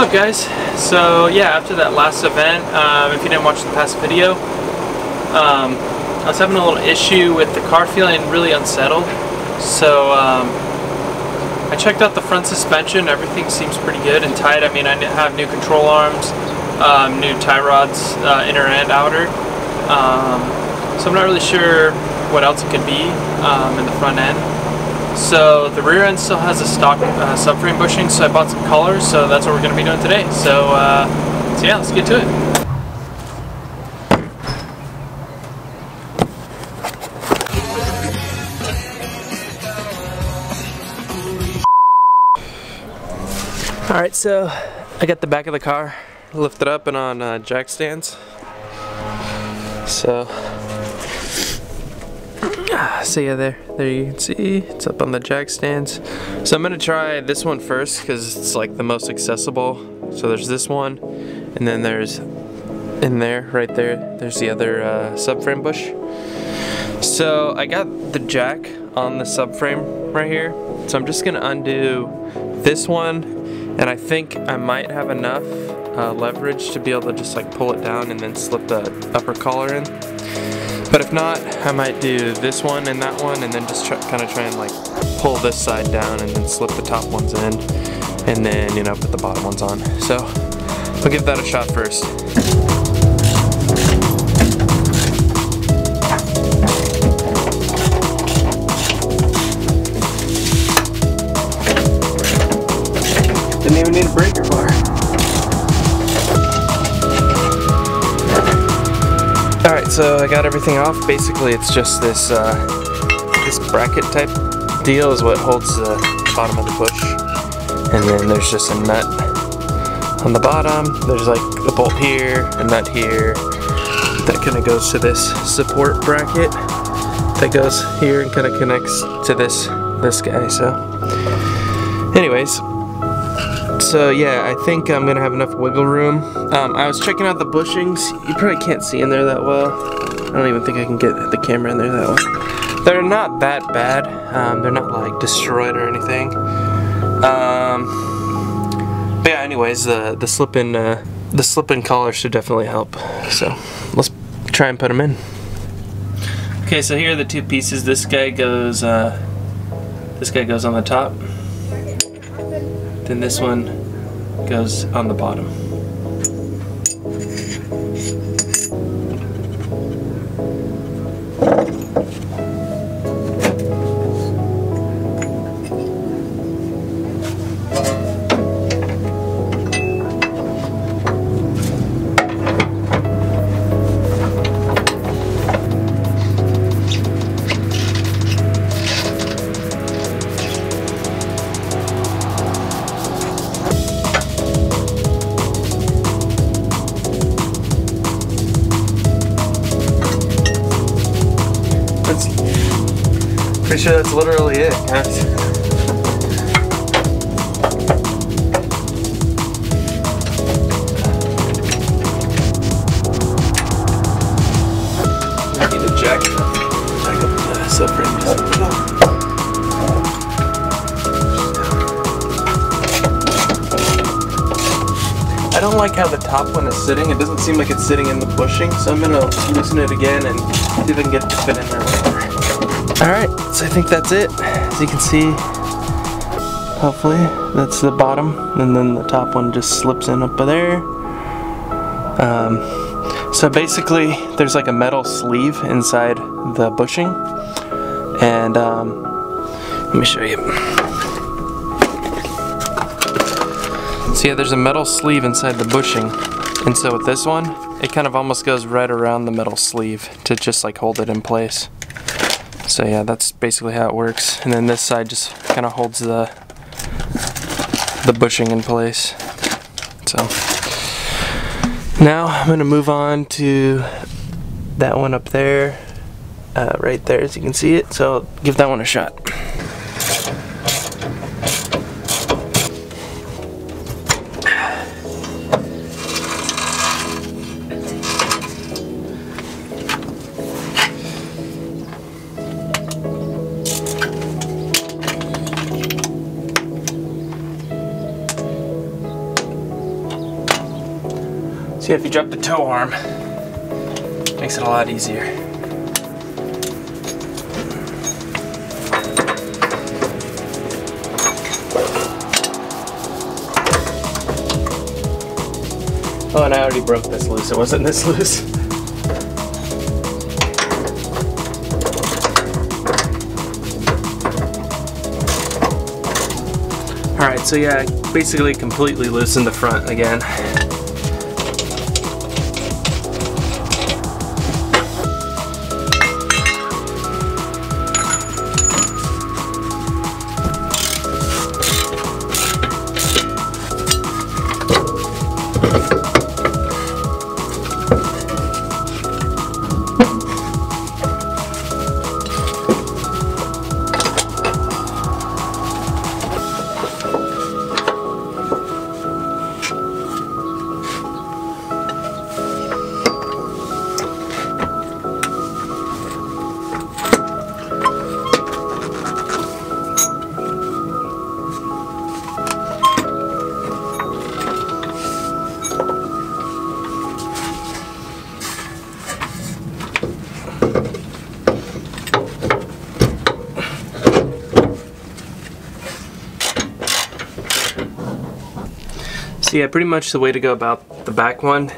up, guys? So yeah, after that last event, if you didn't watch the past video, I was having a little issue with the car feeling really unsettled. So I checked out the front suspension. Everything seems pretty good and tight. I mean, I have new control arms, new tie rods, inner and outer. So I'm not really sure what else it could be in the front end. So the rear end still has a stock subframe bushing, so I bought some colors, so that's what we're going to be doing today. So yeah, let's get to it. Alright, so I got the back of the car lifted up and on jack stands. So yeah, there you can see it's up on the jack stands. So I'm gonna try this one first because it's like the most accessible. So there's this one, and then there's in there, right there, there's the other subframe bush. So I got the jack on the subframe right here. So I'm just gonna undo this one, and I think I might have enough leverage to be able to just like pull it down and then slip the upper collar in. But if not, I might do this one and that one, and then just kind of try and like pull this side down and then slip the top ones in, and then, you know, put the bottom ones on. So we'll give that a shot first. Didn't even need a breaker bar. Alright, so I got everything off. Basically it's just this this bracket type deal is what holds the bottom of the bush. And then there's just a nut on the bottom. There's like a bolt here, a nut here. That kind of goes to this support bracket that goes here and kind of connects to this guy. So anyways, so yeah, I think I'm gonna have enough wiggle room. I was checking out the bushings. You probably can't see in there that well. I don't even think I can get the camera in there that well. They're not that bad. They're not like destroyed or anything. But yeah, anyways, the slip-in collar should definitely help. So let's try and put them in. Okay, so here are the two pieces. This guy goes on the top. Then this one goes on the bottom. Pretty sure that's literally it, guys. I need to jack up the subframe. I don't like how the top one is sitting. It doesn't seem like it's sitting in the bushing, so I'm gonna loosen it again and see if I can get it to fit in there. Alright, so I think that's it. As you can see, hopefully, that's the bottom, and then the top one just slips in up there. So basically, there's like a metal sleeve inside the bushing, and let me show you. So yeah, there's a metal sleeve inside the bushing, and so with this one, it kind of almost goes right around the metal sleeve to just like hold it in place. So yeah, that's basically how it works. And then this side just kind of holds the bushing in place. So now I'm gonna move on to that one up there, right there, as you can see it. So I'll give that one a shot. So if you drop the tow arm, makes it a lot easier. Oh, and I already broke this loose. It wasn't this loose. Alright, so yeah, basically completely loosened the front again. So yeah, pretty much the way to go about the back one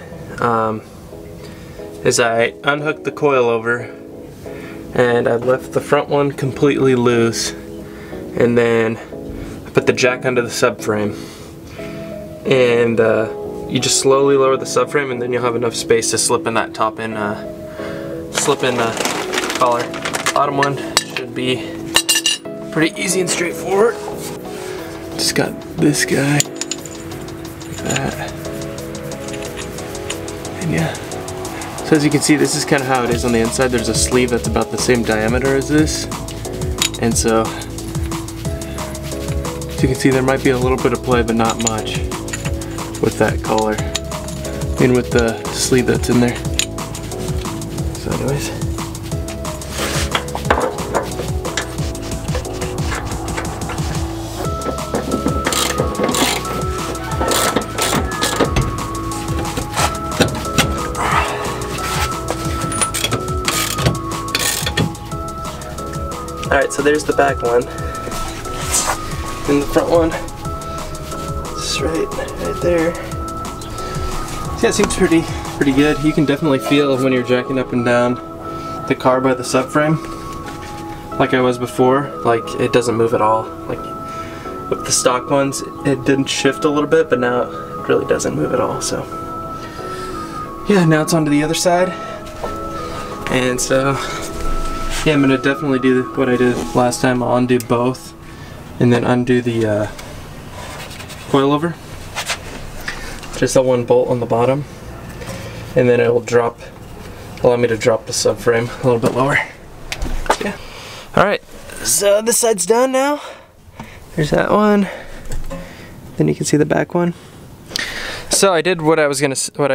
is I unhooked the coil over and I left the front one completely loose, and then I put the jack under the subframe, and you just slowly lower the subframe and then you'll have enough space to slip in that top in collar. Bottom one should be pretty easy and straightforward. Just got this guy. That. And yeah, so as you can see, this is kind of how it is on the inside. There's a sleeve that's about the same diameter as this, and so as you can see, there might be a little bit of play, but not much with that collar and with the sleeve that's in there. So anyways, alright, so there's the back one, and the front one is right there. So yeah, it seems pretty good. You can definitely feel when you're jacking up and down the car by the subframe, like I was before, like it doesn't move at all. Like with the stock ones, it didn't shift a little bit, but now it really doesn't move at all. So yeah, now it's on to the other side, and so yeah, I'm gonna definitely do what I did last time. I'll undo both and then undo the coilover. Just that one bolt on the bottom, and then it will allow me to drop the subframe a little bit lower. Yeah. Alright, so this side's done now. There's that one. Then you can see the back one. So I did what I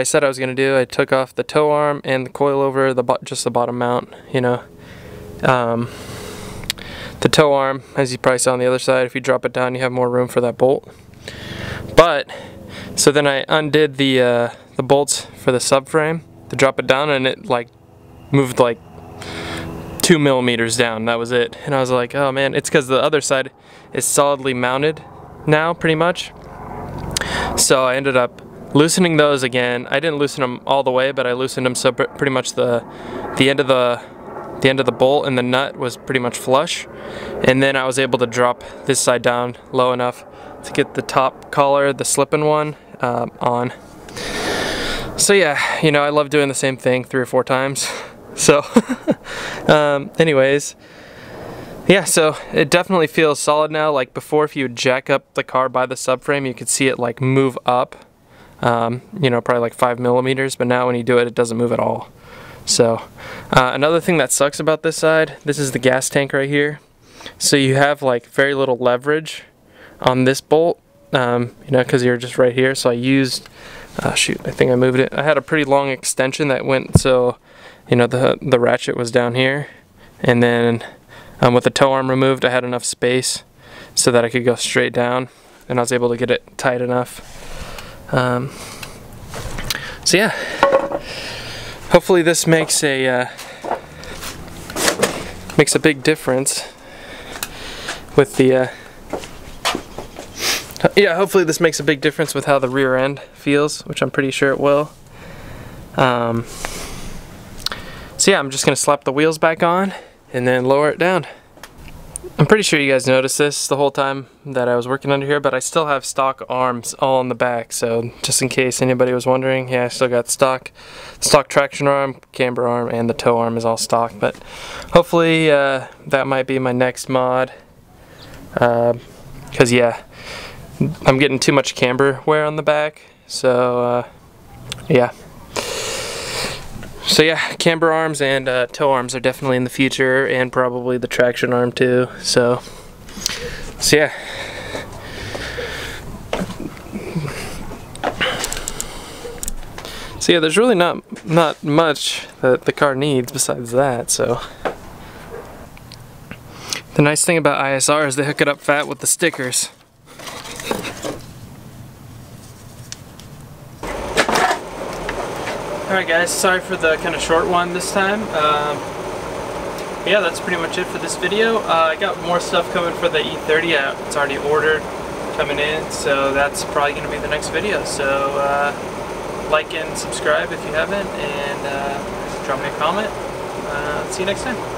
said I was gonna do. I took off the tow arm and the coilover, just the bottom mount, you know. The tow arm, as you probably saw on the other side, if you drop it down you have more room for that bolt. But so then I undid the bolts for the subframe to drop it down, and it like moved like 2 millimeters down. That was it. And I was like, oh man, it's because the other side is solidly mounted now pretty much. So I ended up loosening those again. I didn't loosen them all the way, but I loosened them so pretty much the end of the bolt and the nut was pretty much flush, and then I was able to drop this side down low enough to get the top collar, the slip-in one, on. So yeah, you know, I love doing the same thing 3 or 4 times. So anyways, yeah, so it definitely feels solid now. Like before, if you would jack up the car by the subframe, you could see it like move up, you know, probably like 5 millimeters, but now when you do it, it doesn't move at all. So another thing that sucks about this side, this is the gas tank right here. So you have like very little leverage on this bolt, you know, because you're just right here. So I used, shoot, I think I moved it. I had a pretty long extension that went, so, you know, the ratchet was down here. And then with the tow arm removed, I had enough space so that I could go straight down, and I was able to get it tight enough. So yeah, hopefully this makes a big difference with the yeah, hopefully this makes a big difference with how the rear end feels, which I'm pretty sure it will. So yeah, I'm just gonna slap the wheels back on and then lower it down. I'm pretty sure you guys noticed this the whole time that I was working under here, but I still have stock arms all in the back, so just in case anybody was wondering, yeah, I still got stock traction arm, camber arm, and the tow arm is all stock. But hopefully that might be my next mod, because yeah, I'm getting too much camber wear on the back, so yeah. So yeah, camber arms and tow arms are definitely in the future, and probably the traction arm too. So yeah. So yeah, there's really not much that the car needs besides that. So the nice thing about ISR is they hook it up fat with the stickers. Alright guys, sorry for the kind of short one this time. Yeah, that's pretty much it for this video. I got more stuff coming for the E30. It's already ordered, coming in, so that's probably going to be the next video. So like and subscribe if you haven't, and drop me a comment. See you next time.